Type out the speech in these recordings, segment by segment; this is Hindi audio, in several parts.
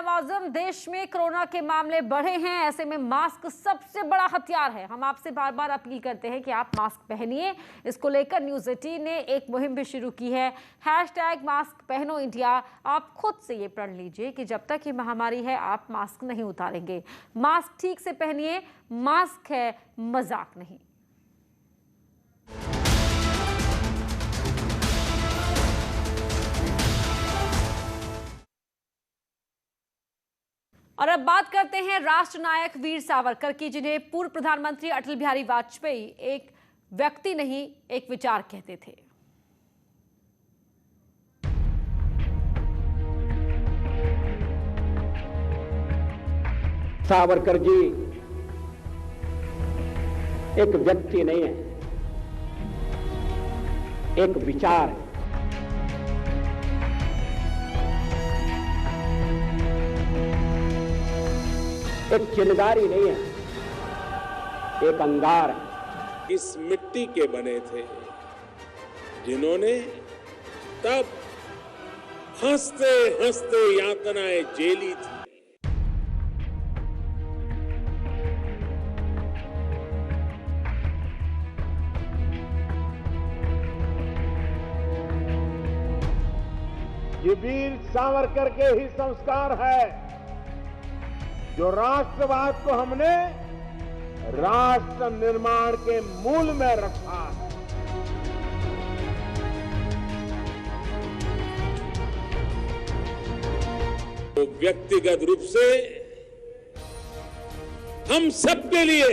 नवाज़िम, देश में कोरोना के मामले बढ़े हैं। ऐसे में मास्क सबसे बड़ा हथियार है। हम आपसे बार बार अपील करते हैं कि आप मास्क पहनिए। इसको लेकर न्यूज़ 18 ने एक मुहिम भी शुरू की है, #मास्क पहनो इंडिया। आप खुद से ये प्रण लीजिए कि जब तक ये महामारी है आप मास्क नहीं उतारेंगे। मास्क ठीक से पहनिए, मास्क है मजाक नहीं। और अब बात करते हैं राष्ट्र नायक वीर सावरकर की, जिन्हें पूर्व प्रधानमंत्री अटल बिहारी वाजपेयी एक व्यक्ति नहीं एक विचार कहते थे। सावरकर जी एक व्यक्ति नहीं है, एक विचार है। एक चिनगारी नहीं है, एक अंगार है। इस मिट्टी के बने थे जिन्होंने तब हंसते हंसते यातनाएं झेली थी। ये वीर सावरकर के ही संस्कार है जो राष्ट्रवाद को हमने राष्ट्र निर्माण के मूल में रखा है। तो व्यक्तिगत रूप से हम सबके लिए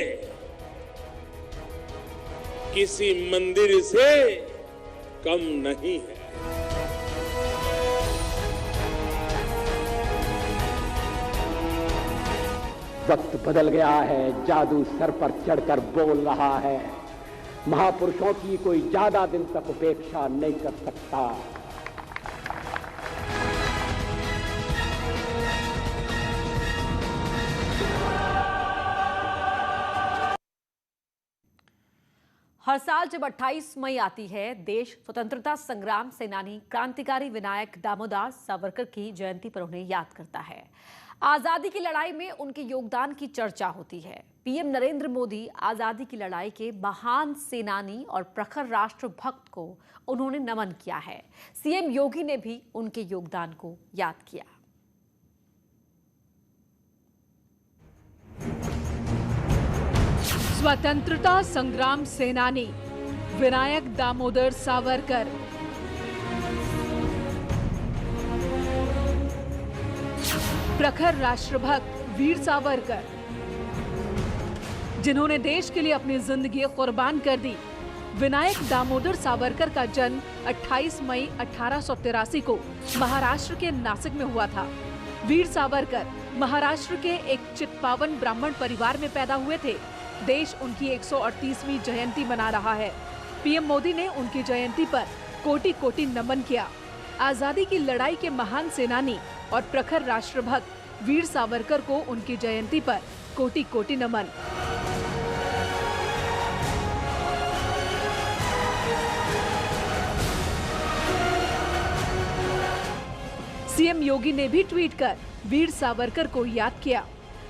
किसी मंदिर से कम नहीं है। वक्त बदल गया है, जादू सर पर चढ़कर बोल रहा है। महापुरुषों की कोई ज्यादा दिन तक उपेक्षा नहीं कर सकता। हर साल जब 28 मई आती है, देश स्वतंत्रता संग्राम सेनानी क्रांतिकारी विनायक दामोदर सावरकर की जयंती पर उन्हें याद करता है। आजादी की लड़ाई में उनके योगदान की चर्चा होती है। पीएम नरेंद्र मोदी आजादी की लड़ाई के महान सेनानी और प्रखर राष्ट्रभक्त को उन्होंने नमन किया है। सीएम योगी ने भी उनके योगदान को याद किया। स्वतंत्रता संग्राम सेनानी विनायक दामोदर सावरकर, प्रखर राष्ट्रभक्त वीर सावरकर, जिन्होंने देश के लिए अपनी जिंदगी कुर्बान कर दी। विनायक दामोदर सावरकर का जन्म 28 मई 1883 को महाराष्ट्र के नासिक में हुआ था। वीर सावरकर महाराष्ट्र के एक चित्पावन ब्राह्मण परिवार में पैदा हुए थे। देश उनकी 138वीं जयंती मना रहा है। पीएम मोदी ने उनकी जयंती पर कोटि कोटि नमन किया। आजादी की लड़ाई के महान सेनानी और प्रखर राष्ट्रभक्त वीर सावरकर को उनकी जयंती पर कोटि कोटि नमन। सीएम योगी ने भी ट्वीट कर वीर सावरकर को याद किया।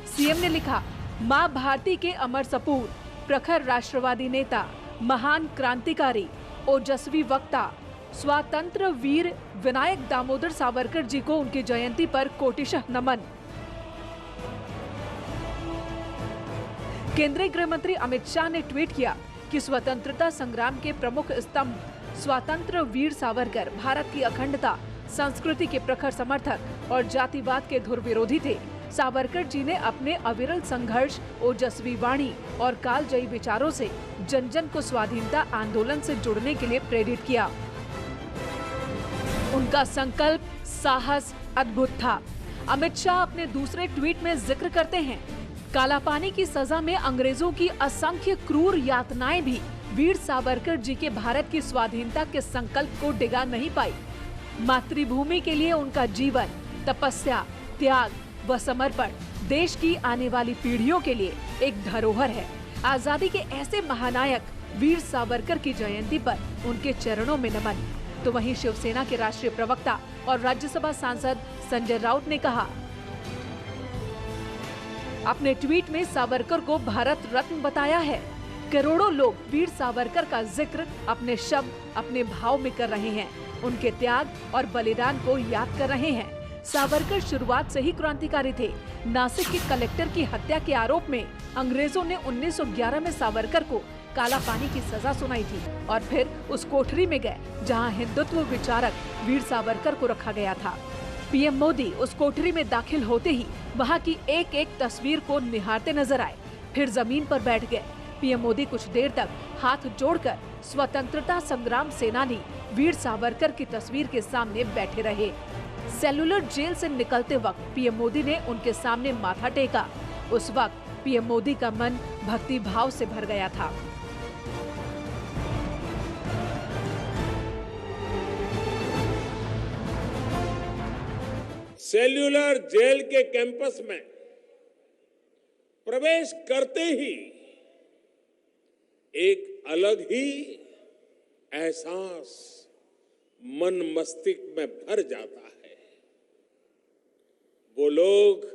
सीएम ने लिखा, मां भारती के अमर सपूत, प्रखर राष्ट्रवादी नेता, महान क्रांतिकारी, ओजस्वी वक्ता, स्वातंत्र वीर विनायक दामोदर सावरकर जी को उनकी जयंती पर कोटिशः नमन। केंद्रीय गृह मंत्री अमित शाह ने ट्वीट किया कि स्वतंत्रता संग्राम के प्रमुख स्तंभ स्वतंत्र वीर सावरकर भारत की अखंडता, संस्कृति के प्रखर समर्थक और जातिवाद के धुर विरोधी थे। सावरकर जी ने अपने अविरल संघर्ष, ओजस्वी वाणी और कालजयी विचारों से जन जन को स्वाधीनता आंदोलन से जुड़ने के लिए प्रेरित किया। उनका संकल्प, साहस अद्भुत था। अमित शाह अपने दूसरे ट्वीट में जिक्र करते हैं, कालापानी की सजा में अंग्रेजों की असंख्य क्रूर यातनाएं भी वीर सावरकर जी के भारत की स्वाधीनता के संकल्प को डिगा नहीं पाई। मातृभूमि के लिए उनका जीवन, तपस्या, त्याग व समर्पण देश की आने वाली पीढ़ियों के लिए एक धरोहर है। आजादी के ऐसे महानायक वीर सावरकर की जयंती पर उनके चरणों में नमन। तो वहीं शिवसेना के राष्ट्रीय प्रवक्ता और राज्यसभा सांसद संजय राउत ने कहा, अपने ट्वीट में सावरकर को भारत रत्न बताया है। करोड़ों लोग वीर सावरकर का जिक्र अपने शब्द, अपने भाव में कर रहे हैं। उनके त्याग और बलिदान को याद कर रहे हैं। सावरकर शुरुआत से ही क्रांतिकारी थे। नासिक के कलेक्टर की हत्या के आरोप में अंग्रेजों ने 1911 में सावरकर को काला पानी की सजा सुनाई थी और फिर उस कोठरी में गए जहां हिंदुत्व विचारक वीर सावरकर को रखा गया था। पीएम मोदी उस कोठरी में दाखिल होते ही वहां की एक एक तस्वीर को निहारते नजर आए, फिर जमीन पर बैठ गए। पीएम मोदी कुछ देर तक हाथ जोड़कर स्वतंत्रता संग्राम सेनानी वीर सावरकर की तस्वीर के सामने बैठे रहे। सेलुलर जेल से निकलते वक्त पीएम मोदी ने उनके सामने माथा टेका। उस वक्त पीएम मोदी का मन भक्ति भाव से भर गया था। सेल्यूलर जेल के कैंपस में प्रवेश करते ही एक अलग ही एहसास मन मस्तिष्क में भर जाता है। वो लोग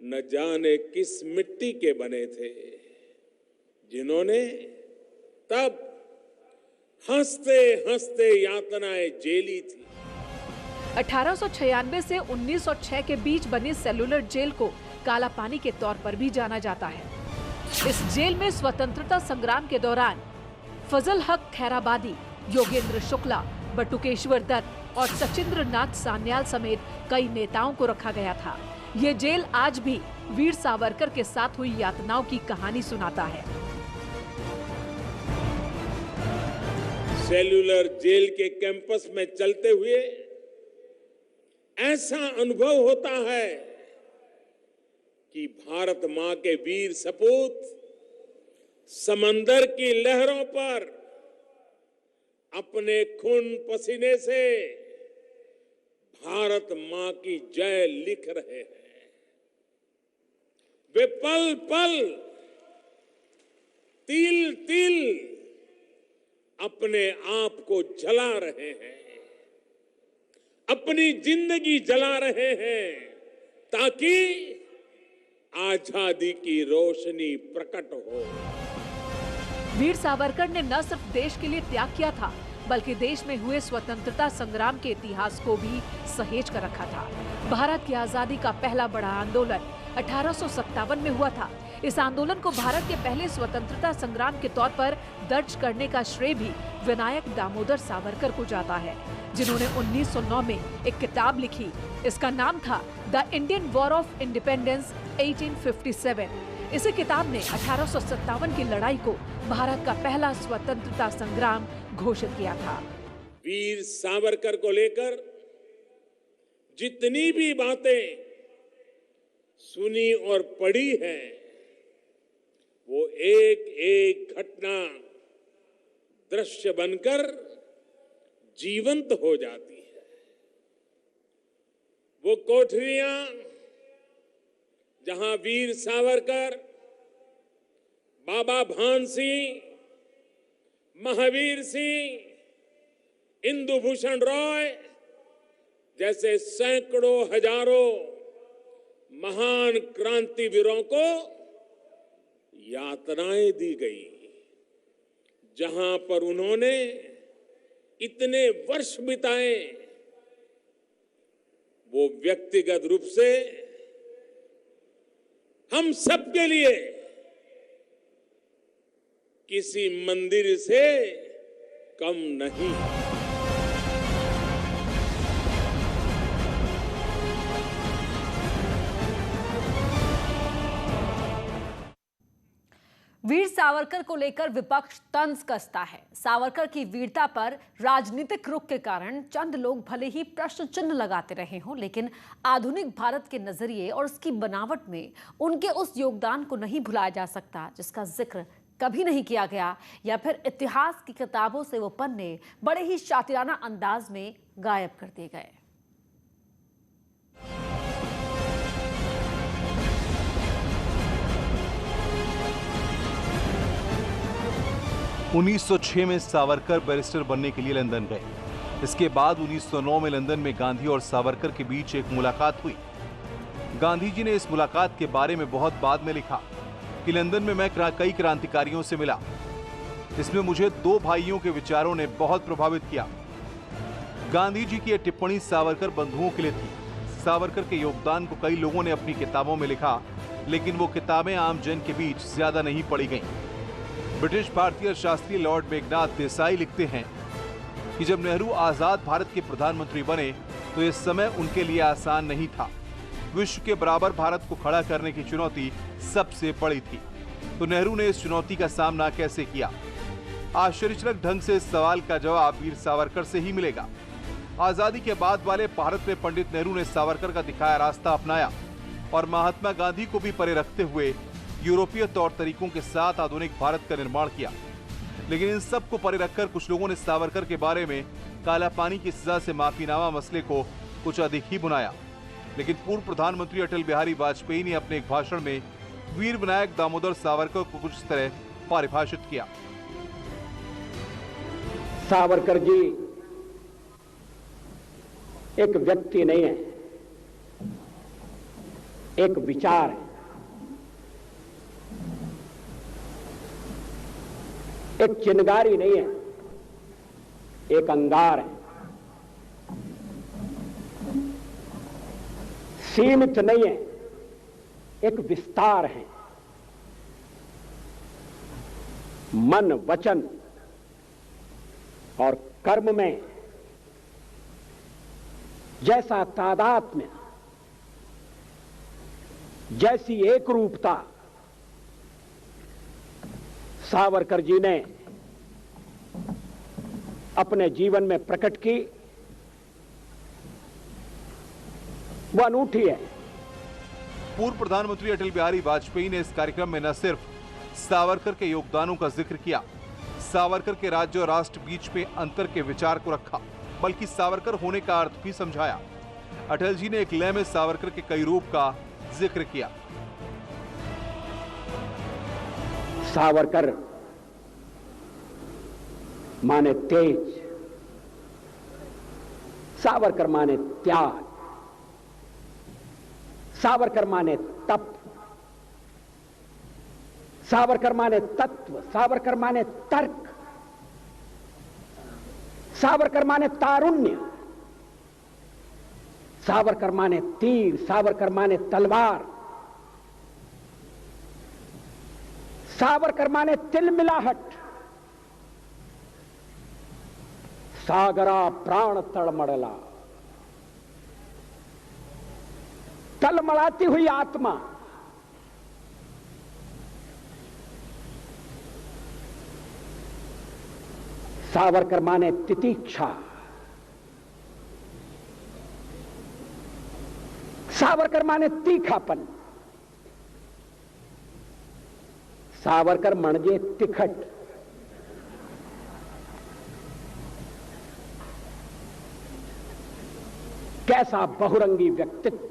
न जाने किस मिट्टी के बने थे, जिन्होंने तब हंसते हंसते यातनाएं झेली थी। 1896 से 1906 के बीच बनी सेलुलर जेल को काला पानी के तौर पर भी जाना जाता है। इस जेल में स्वतंत्रता संग्राम के दौरान फजल हक खैराबादी, योगेंद्र शुक्ला, बटुकेश्वर दत्त और सचिंद्र नाथ सान्याल समेत कई नेताओं को रखा गया था। ये जेल आज भी वीर सावरकर के साथ हुई यातनाओं की कहानी सुनाता है। सेल्यूलर जेल के कैंपस में चलते हुए ऐसा अनुभव होता है कि भारत मां के वीर सपूत समंदर की लहरों पर अपने खून पसीने से भारत मां की जय लिख रहे हैं। वे पल पल, तिल तिल अपने आप को जला रहे हैं, अपनी जिंदगी जला रहे हैं, ताकि आजादी की रोशनी प्रकट हो। वीर सावरकर ने न सिर्फ देश के लिए त्याग किया था, बल्कि देश में हुए स्वतंत्रता संग्राम के इतिहास को भी सहेज कर रखा था। भारत की आजादी का पहला बड़ा आंदोलन 1857 में हुआ था। इस आंदोलन को भारत के पहले स्वतंत्रता संग्राम के तौर पर दर्ज करने का श्रेय भी विनायक दामोदर सावरकर को जाता है, जिन्होंने 1909 में एक किताब लिखी। इसका नाम था the Indian war of independence 1857। इसी किताब ने 1857 की लड़ाई को भारत का पहला स्वतंत्रता संग्राम घोषित किया था। वीर सावरकर को लेकर जितनी भी बातें सुनी और पढ़ी है, वो एक एक घटना दृश्य बनकर जीवंत हो जाती है। वो कोठरियां जहां वीर सावरकर, बाबा भान सिंह, महावीर सिंह, इंदुभूषण रॉय जैसे सैकड़ों हजारों महान क्रांतिवीरों को यातनाएं दी गई, जहां पर उन्होंने इतने वर्ष बिताए, वो व्यक्तिगत रूप से हम सबके लिए किसी मंदिर से कम नहीं है। वीर सावरकर को लेकर विपक्ष तंज कसता है। सावरकर की वीरता पर राजनीतिक रुख के कारण चंद लोग भले ही प्रश्न चिन्ह लगाते रहे हों, लेकिन आधुनिक भारत के नजरिए और उसकी बनावट में उनके उस योगदान को नहीं भुलाया जा सकता जिसका जिक्र कभी नहीं किया गया, या फिर इतिहास की किताबों से वो पन्ने बड़े ही शातिराना अंदाज में गायब कर दिए गए। 1906 में सावरकर बैरिस्टर बनने के लिए लंदन गए। इसके बाद 1909 में लंदन में गांधी और सावरकर के बीच एक मुलाकात हुई। गांधी जी ने इस मुलाकात के बारे में बहुत बाद में लिखा कि लंदन में मैं कई क्रांतिकारियों से मिला। इसमें मुझे दो भाइयों के विचारों ने बहुत प्रभावित किया। गांधी जी की यह टिप्पणी सावरकर बंधुओं के लिए थी। सावरकर के योगदान को कई लोगों ने अपनी किताबों में लिखा, लेकिन वो किताबें आम जन के बीच ज्यादा नहीं पढ़ी गईं। ब्रिटिश भारतीय शास्त्री लॉर्ड मेघनाथ देसाई लिखते हैं कि जब नेहरू आजाद भारत के प्रधानमंत्री बने तो इस समय उनके लिए आसान नहीं था। विश्व के बराबर भारत को खड़ा करने की चुनौती सबसे बड़ी थी। तो नेहरू ने इस चुनौती का सामना कैसे किया? आश्चर्यजनक ढंग से इस सवाल का जवाब वीर सावरकर से ही मिलेगा। आजादी के बाद वाले भारत में पंडित नेहरू ने सावरकर का दिखाया रास्ता अपनाया और महात्मा गांधी को भी परे रखते हुए यूरोपीय तौर तरीकों के साथ आधुनिक भारत का निर्माण किया। लेकिन इन सब को परे रखकर कुछ लोगों ने सावरकर के बारे में काला पानी की सजा से माफीनामा मसले को कुछ अधिक ही बुनाया। लेकिन पूर्व प्रधानमंत्री अटल बिहारी वाजपेयी ने अपने एक भाषण में वीर विनायक दामोदर सावरकर को कुछ तरह परिभाषित किया। सावरकर जी एक व्यक्ति नहीं है, एक विचार है, एक चिनगारी नहीं है, एक अंगार है। सीमित नहीं है, एक विस्तार है। मन, वचन और कर्म में जैसा तादात्म्य, जैसी एक रूपता सावरकर जी ने अपने जीवन में प्रकट की, वो अनूठी है। पूर्व प्रधानमंत्री अटल बिहारी वाजपेयी ने इस कार्यक्रम में न सिर्फ सावरकर के योगदानों का जिक्र किया, सावरकर के राज्य और राष्ट्र बीच में अंतर के विचार को रखा, बल्कि सावरकर होने का अर्थ भी समझाया। अटल जी ने एक लय में सावरकर के कई रूप का जिक्र किया। सावरकर माने तेज, सावरकर माने त्याग, सावरकर माने तप, सावरकर माने तत्व, सावरकर माने तर्क, सावरकर माने तारुण्य, सावरकर माने तीर, सावरकर माने तलवार, सावरकर माने तिलमिलाहट, सागरा प्राण तड़मड़ला, तलमड़ाती हुई आत्मा, सावरकर माने तितीक्षा, सावरकर माने तीखापन, सावरकर म्हणजे तिखट, कैसा बहुरंगी व्यक्तित्व,